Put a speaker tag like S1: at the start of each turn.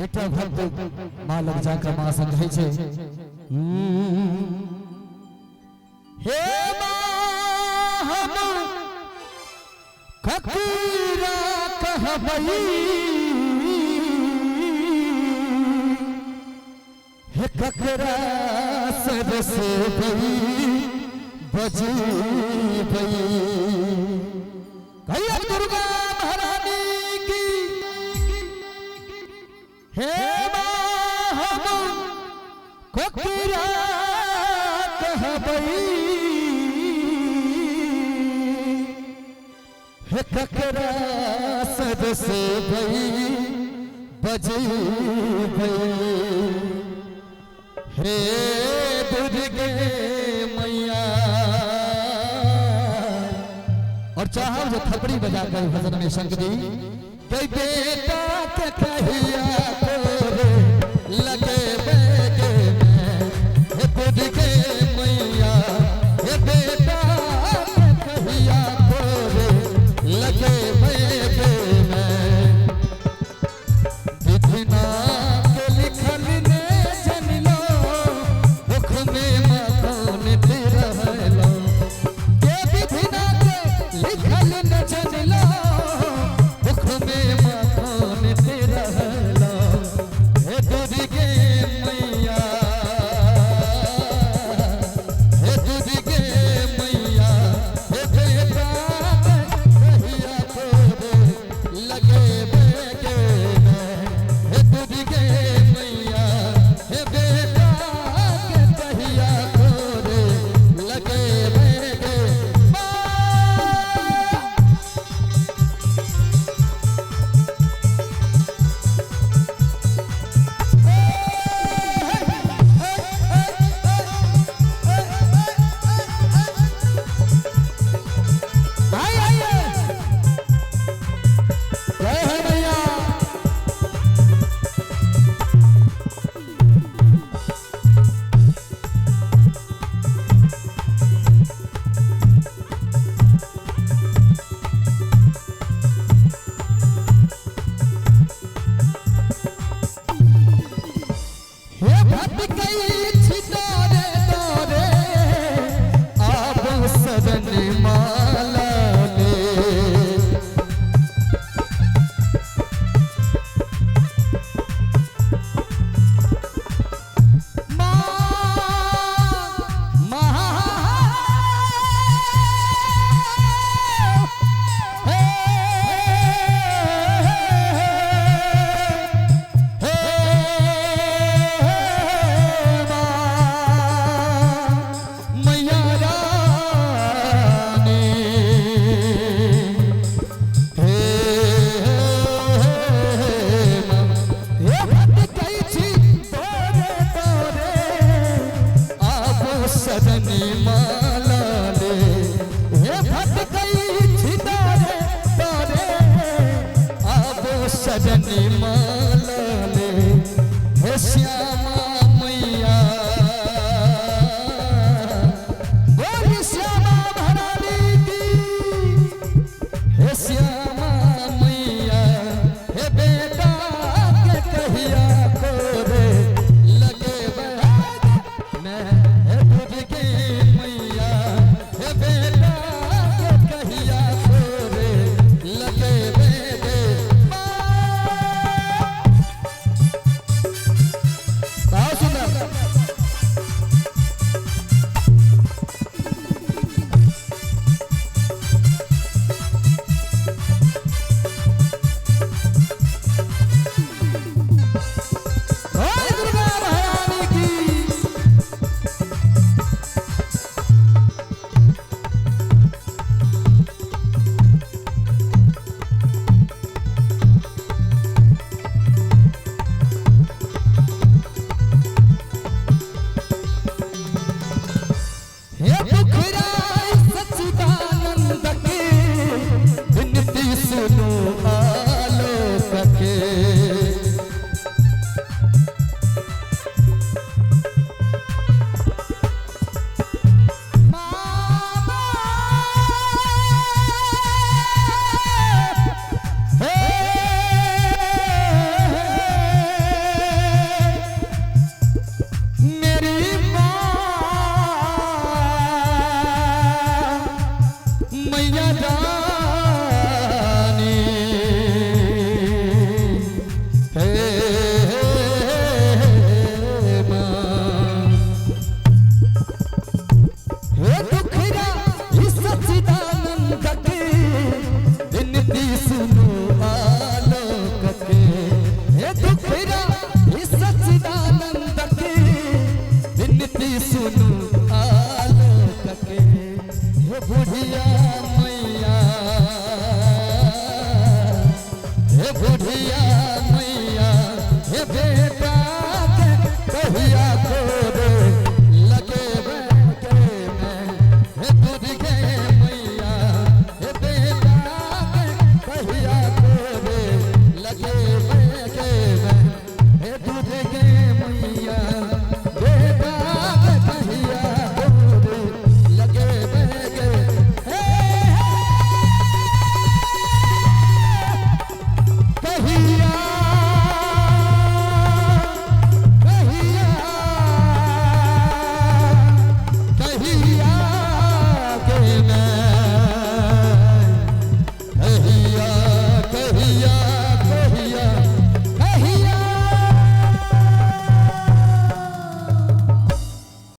S1: एकटा भक्त माँ लग जाकर माँ संग कहै छै हे माँ हम ककरा कहबै हे ककरा सरसबै बजबै कहिया दुर्गा महारानी की हे माँ हम ककरा कहबै हे ककरा सरसबै बजबै हे दुर्गे मैया। और चाहो जो थपड़ी बजाकर भजन में शंख दी कई बेटा के कहिया तोरे लगे बेगे में हे दुर्गे मैया हे बेटा के कहिया तोरे लगे बेगे में विधिना के लिखल ने जन लो मुख में मकान दे रहलो के विधिना के लिखल न जन लो मुख में मकान दे रहलो हे दुर्गे मैया हे दुर्गे मैया हे बेटा कहिया तोरे लगे बेगे में हे दुर्गे मैया हे बेटा के कहिया तोरे लगे बेगे जय है मैया। हे भक्त कई छितारे तारे आप सदन माला ले सदनी माला ले हे भक्त कई छितारे तारे आबो सदनी माला ले हे श्यामा मैया बोली श्यामा महारानी की हे श्यामा मैया हे बेटा के कहिया